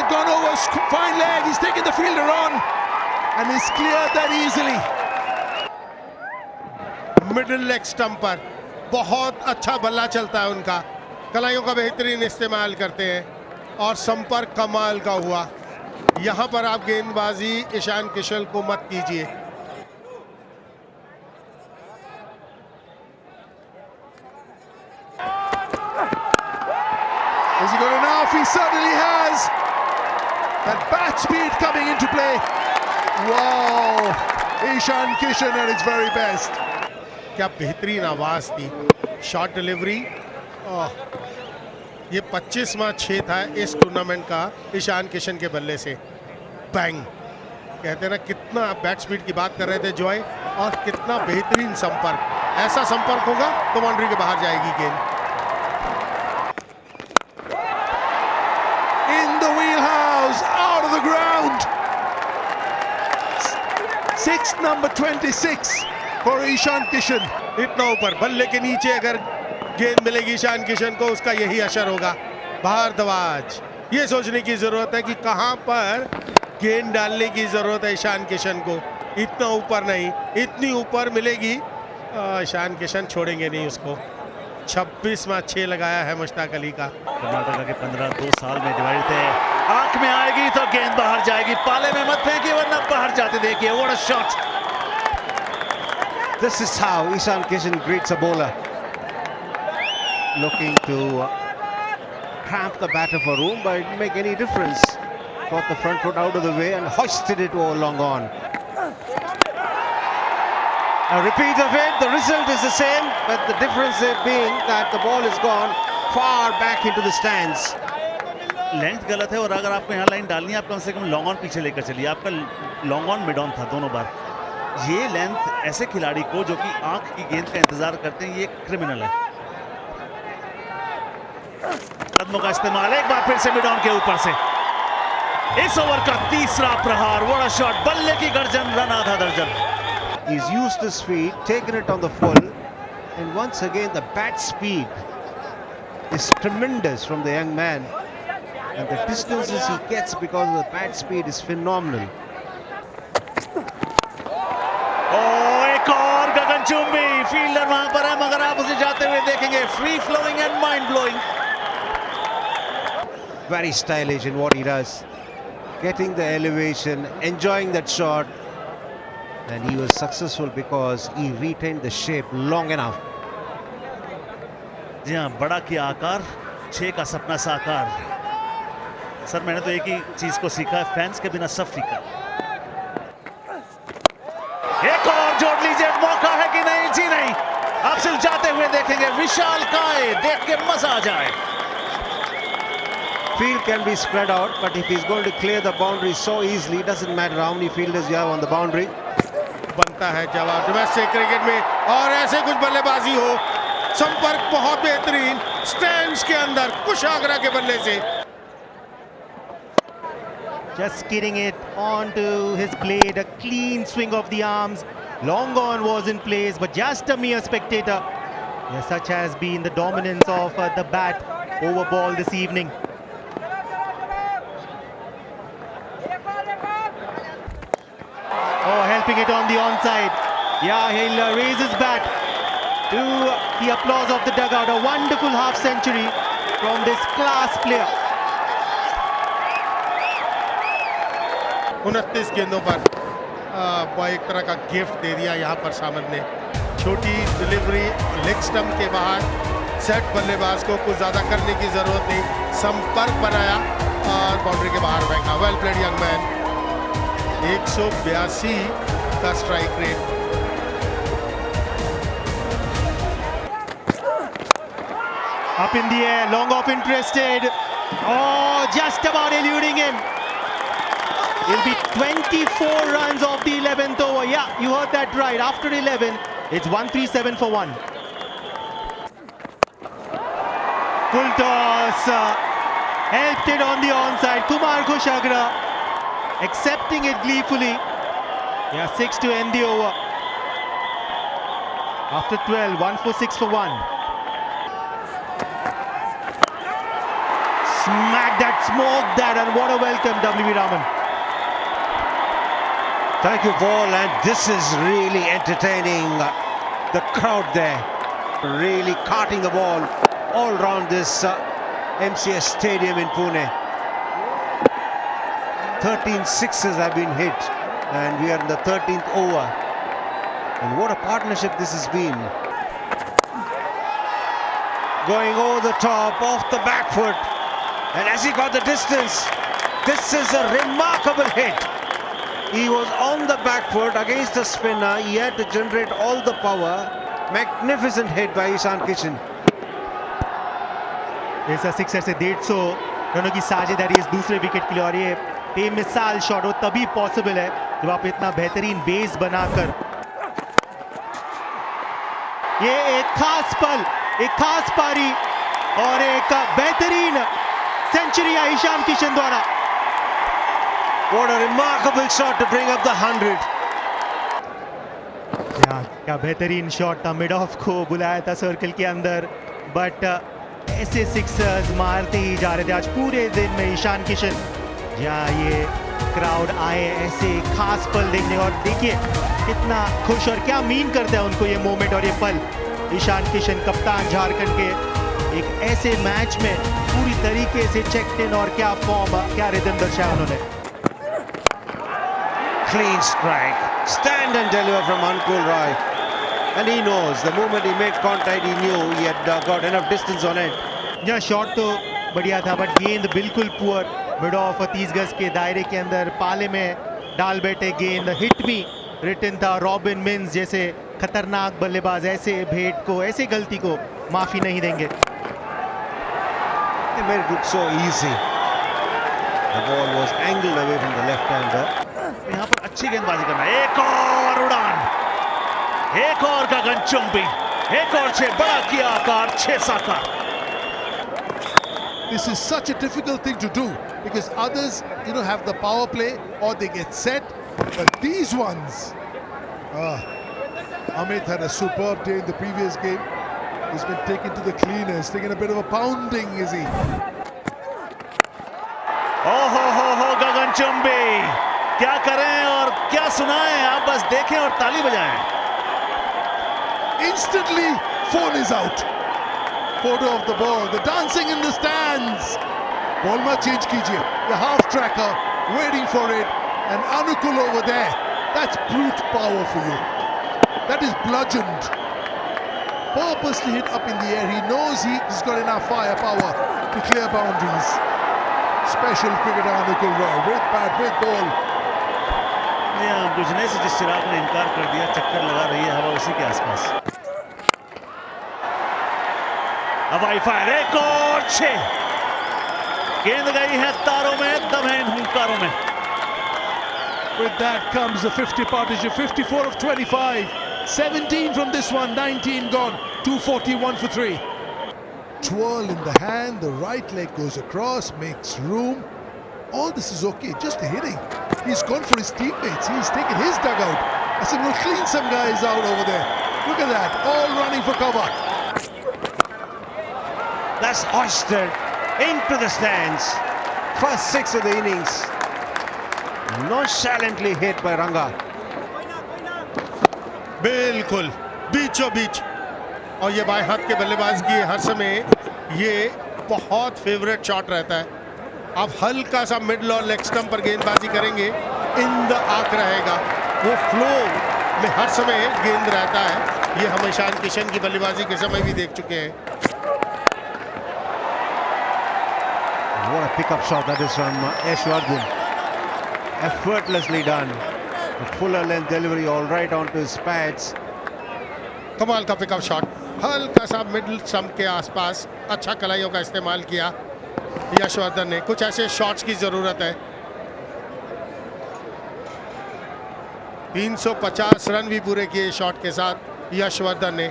have gone over, fine leg, he's taken the fielder on and he's cleared that easily. Middle leg stump पर बहुत अच्छा बल्ला चलता है उनका, कलाइयों का बेहतरीन इस्तेमाल करते हैं और संपर्क कमाल का हुआ। यहां पर आप गेंदबाजी ईशान किशन को मत कीजिए। Has he got enough? He certainly has. That bat speed coming into play. Wow, Ishan Kishan at his very best. क्या बेहतरीन आवाज थी, शॉट डिलीवरी। ये 25वां 6 था इस टूर्नामेंट का ईशान किशन के बल्ले से। बैंग, कहते हैं ना, कितना बैट स्पीड की बात कर रहे थे जॉय, और कितना बेहतरीन संपर्क। ऐसा संपर्क होगा तो बाउंड्री के बाहर जाएगी गेंद। In the wheelhouse, out of the ground. Sixth number 26 for Ishan Kishan. इतना ऊपर बल्ले के नीचे अगर गेंद मिलेगी ईशान किशन को, उसका यही असर होगा। भारद्वाज, ये सोचने की जरूरत है कि कहां पर गेंद डालने की जरूरत है ईशान किशन को। इतना ऊपर नहीं, इतनी ऊपर मिलेगी, ईशान किशन छोड़ेंगे नहीं उसको। 26वां 6 लगाया है मुश्ताक अली का। कर्नाटका के 15 2 साल में डिवाइड थे। आंख में आएगी तो गेंद बाहर जाएगी, पाले में मत फेंकिए वरना बाहर जाते देखिए। What a shot! This is how Ishan Kishan greets a bowler. Looking to cramp the batter for room, but it didn't make any difference. Got the front foot out of the way and hoisted it over long on. A repeat of it, the result is the same, but the difference being that the ball has gone far back into the stands. Length गलत है, और अगर आपको यहाँ line डालनी है, आप कम से कम लॉन्ग ऑन पीछे लेकर चलिए। आपका लॉन्ग ऑन मिड ऑन था दोनों बार। ये लेंथ ऐसे खिलाड़ी को जो कि आंख की गेंद का इंतजार करते हैं, ये क्रिमिनल है। कदमों का इस्तेमाल एक बार फिर से मिड ऑन के ऊपर से। इस ओवर का तीसरा प्रहार, व्हाट अ शॉट! बल्ले की गर्जन, रन आधा दर्जन। He's used his feet, taken it on the full, and once again the bat speed is tremendous from the young man, and the distances he gets because of the bat speed is phenomenal. एक और गगनचुंबी, fielder वहां पर है मगर आप उसे जाते हुए देखेंगे। Free flowing and mind blowing. Very stylish in what he does, getting the elevation, enjoying that shot, and he was successful because he retained the shape long enough. जी हाँ, बड़ा किया आकार, 6 का सपना साकार। सर, मैंने तो एक ही चीज को सीखा है, फैंस के बिना सब फीका। एक और जोड़ लीजिए, मौका है कि नहीं? जी नहीं, आप सिर्फ जाते हुए देखेंगे। विशाल काय, देख के मजा आ जाए। Field can be spread out, but if he's going to clear the boundary so easily, it doesn't matter how many fielders you have on the boundary. बनता है जवाब डोमेस्टिक क्रिकेट में, और ऐसे कुछ बल्लेबाजी हो, संपर्क बहुत बेहतरीन स्टैंड्स के अंदर कुशाग्रा के बल्ले से। Just skidding it onto his blade, a clean swing of the arms. Long on was in place, but just a mere spectator. Yes, such has been the dominance of the bat over ball this evening. Oh, helping it on the onside. Yeah, he'll raise his bat to the applause of the dugout. A wonderful half century from this class player. 29 गेंदों पर एक तरह का gift दे दिया यहाँ पर सामंत ने। छोटी डिलीवरी लेग स्टंप के बाहर, सेट बल्लेबाज को कुछ ज़्यादा करने की ज़रूरत नहीं, संपर्क बनाया और बाउंड्री के बाहर फेंका। Well played young man. 182 का strike rate. Up in the air, long off interested. Oh, just about eluding him. It'll be 24 runs off the 11th over. Yeah, you heard that right. After 11, it's 137 for 1. Full toss. Helped it on the onside. Kumar Kushagra accepting it gleefully. Yeah, 6 to end the over. After 12, 1 for 6 for 1. smack that, smoke that, and what a welcome, W.V. Raman. Thank you, Paul, and this is really entertaining. The crowd there really carting the ball all around this MCS Stadium in Pune. 13 sixes have been hit, and we are in the 13th over. And what a partnership this has been. Going over the top, off the back foot, and as he got the distance, this is a remarkable hit. He was on the back foot against the spinner. He had to generate all the power. Magnificent hit by Ishan Kishan. ऐसा sixer से 150 रनों की साझेदारी इस दूसरे wicket के लिए, और ये बेमिसाल शॉट हो तभी पॉसिबल है जब आप इतना बेहतरीन बेस बनाकर, ये एक खास पल, एक खास पारी और एक बेहतरीन सेंचुरी है ईशान किशन द्वारा. What a remarkable shot to bring up the 100. क्या बेहतरीन शॉट था, मिड ऑफ को बुलाया था सर्कल के अंदर, बट ऐसे सिक्सर्स मारते ही जा रहे थे आज पूरे दिन में ईशान किशन. जहाँ ये क्राउड आए ऐसे खास पल देखने, और देखिए कितना खुश और क्या मीन करता है उनको ये मोमेंट और ये पल. ईशान किशन कप्तान झारखंड के एक ऐसे मैच में पूरी तरीके से चेक्ड इन, और क्या फॉर्म, क्या रिदम दर्शाया उन्होंने. Clean strike, stand and deliver from Anukul Roy, and he knows the moment he made contact, he knew he had got enough distance on it. यह शॉट तो बढ़िया था, बट गेंद बिल्कुल पुअर, मिड ऑफ 30 गज के दायरे के अंदर पाले में डाल बैठे गेंद. हिट भी रिटन था. रॉबिन मिन्स जैसे खतरनाक बल्लेबाज ऐसे भेंट को, ऐसे गलती को माफी नहीं देंगे. They made it look so easy. The ball was angled away from the left-hander. यहाँ पर अच्छी गेंदबाजी करना. एक और उड़ान, एक और गगनचुंबी, एक और 6, बड़ा किया आकार, 6 साकार. This is such a difficult thing to do because others, have the power play or they get set, but these ones, Amit had a superb day in the previous game. He's been taken to the cleaners, taking a bit of a pounding, is he? हो गगनचुंबी, क्या करें और क्या सुनाएं, आप बस देखें और ताली बजाएं. Instantly, phone is out. Photo of the ball, the dancing in the stands. Ball ma change kijiye. The half tracker waiting for it, and Anukul over there. That's brute power for you. That is bludgeoned. Purposely hit up in the air. He knows he's got enough firepower to clear boundaries. Special cricketer Anukul Roy with bat, with ball. बुझने से जिस चिराग ने इनकार कर दिया, चक्कर लगा रही है हवा उसी के आसपास. हवाई फायर, एक और 6. गेंद गई है तारों में, दम है इन हुंकारों में. With that comes the 50 partnership, 54 of 25, 17 from this one, 19 gone, 241 for 3. Twirl in the hand, the right leg goes across, makes room. All this is okay, just the hitting. He's gone for his teammates, he's taken his dugout. I said, we'll clean some guys out over there. Look at that, all running for cover. That's hoisted into the stands. First 6 of the innings. Nonchalantly hit by Ranga. बिल्कुल बीचों बीच, और ये बाएं हाथ के बल्लेबाज की हर समय ये बहुत फेवरेट शॉट रहता है. आप हल्का सा मिडल और लेग स्टंप पर गेंदबाजी करेंगे, इन द आर्क रहेगा, वो फ्लो में हर समय गेंद रहता है. ये हम ईशान किशन की बल्लेबाजी के समय भी देख चुके हैं. What a pickup shot that is from Yashwardhan. Effortlessly done. The fuller length delivery all right onto his pads. कमाल का पिकअप शॉट, हल्का सा मिडल स्टंप के आसपास, अच्छा कलाइयों का इस्तेमाल किया यशवर्धन ने. कुछ ऐसे शॉट्स की जरूरत है. 350 रन भी पूरे किए शॉट के साथ यशवर्धन ने.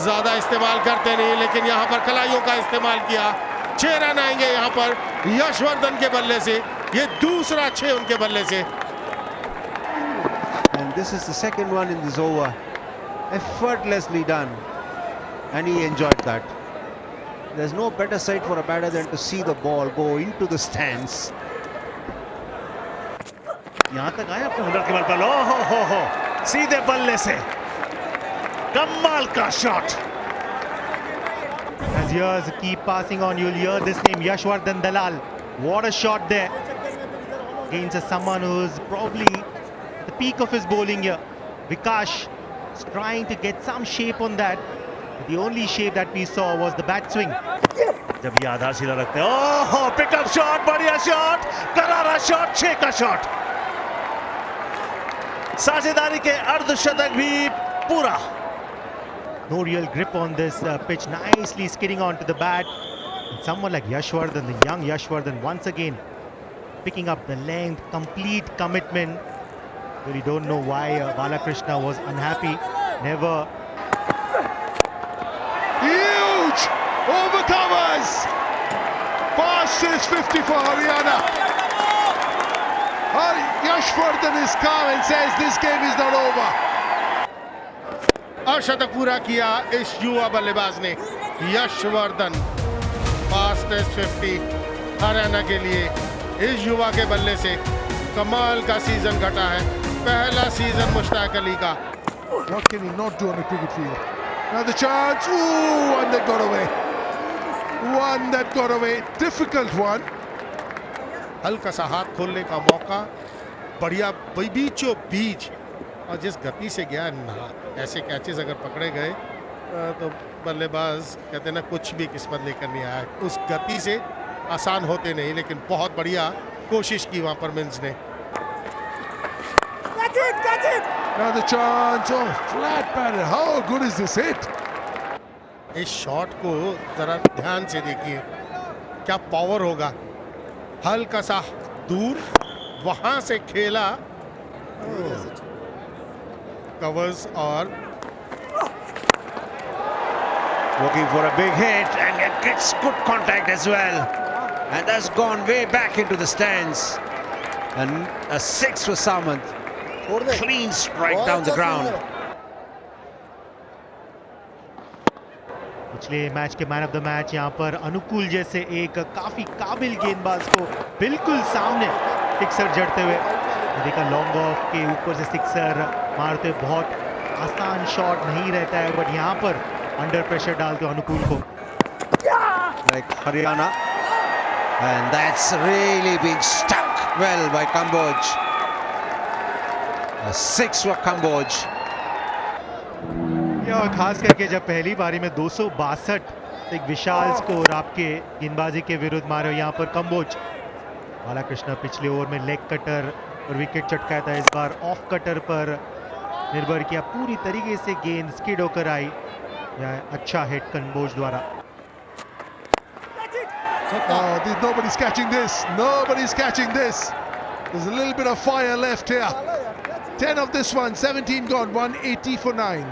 ज्यादा इस्तेमाल करते नहीं, लेकिन यहां पर कलाइयों का इस्तेमाल किया. 6 रन आएंगे यहां पर यशवर्धन के बल्ले से. ये दूसरा 6 उनके बल्ले से. And this is the second one in this over. Effortlessly done. And he enjoyed that. There's no better sight for a batter than to see the ball go into the stands. यहां तक आए अपने हुनर के बल पर। ओ हो सीधे बल्ले से कमाल का shot. As years keep passing on, you'll hear this name, Yashwardhan Dalal. What a shot there against someone who's probably at the peak of his bowling here. Vikash is trying to get some shape on that. But the only shape that we saw was the bat swing. जब ये आधारशिला रखते हैं, ओहो pickup shot, बढ़िया shot, करारा shot, 6 का shot. साझेदारी के अर्धशतक भी पूरा। No real grip on this pitch, nicely skidding onto the bat. And someone like Yashwardhan, the young Yashwardhan, once again picking up the length, complete commitment. Really don't know why Balakrishna was unhappy. Never. Huge! Overcovers! Fastest 50 for Haryana. Yashwardhan is calm and says this game is not over. अर्धशतक पूरा किया इस युवा बल्लेबाज ने, Yashvardhan. Fastest 50 Haryana के लिए इस युवा के बल्ले से कमाल का सीजन घटा है। पहला सीजन मुश्ताक अली का। What can he not do on the cricket field? Another chance. Ooh, one that got away. One that got away. Difficult one. हल्का सा हाथ खोलने का मौका, बढ़िया बीचों बीच, और जिस गति से गया ना, ऐसे कैचेस अगर पकड़े गए तो बल्लेबाज कहते ना कुछ भी किस्मत लेकर नहीं आया। उस गति से आसान होते नहीं, लेकिन बहुत बढ़िया कोशिश की वहां पर मिन्स ने। Another chance. Oh, flat batted. How good is this hit? इस शॉट को जरा ध्यान से देखिए, क्या पावर होगा। हल्का सा दूर वहां से खेला, कवर्स और Looking for a big hit and it gets good contact as well. And that's gone way back into the stands. And a 6 for Samant. Clean strike down the ground. पिछले match के man of the match यहाँ पर अनुकूल जैसे एक काफी काबिल गेंदबाज को बिल्कुल सामने सिक्सर जड़ते हुए देखा। लॉन्ग ऑफ के ऊपर से सिक्सर मारते हुए बहुत आसान शॉट नहीं रहता है, बट यहाँ पर अंडर प्रेशर डालते हुए अनुकूल को। Like Haryana. And that's really been stuck well by Kamboj. A 6 for Kamboj. और खास करके जब पहली बारी में 262 एक विशाल स्कोर आपके गेंदबाजी के विरुद्ध मारे यहाँ पर कंबोज। बालाकृष्ण पिछले ओवर में लेग कटर और विकेट चटकाया था, इस बार ऑफ कटर पर निर्भर किया, पूरी तरीके से गेंद स्किड होकर आई। अच्छा हिट कंबोज द्वारा। Oh, nobody's catching this. Nobody's catching this. There's a little bit of fire left here. 10 of this one, 17 gone, 180 for 9.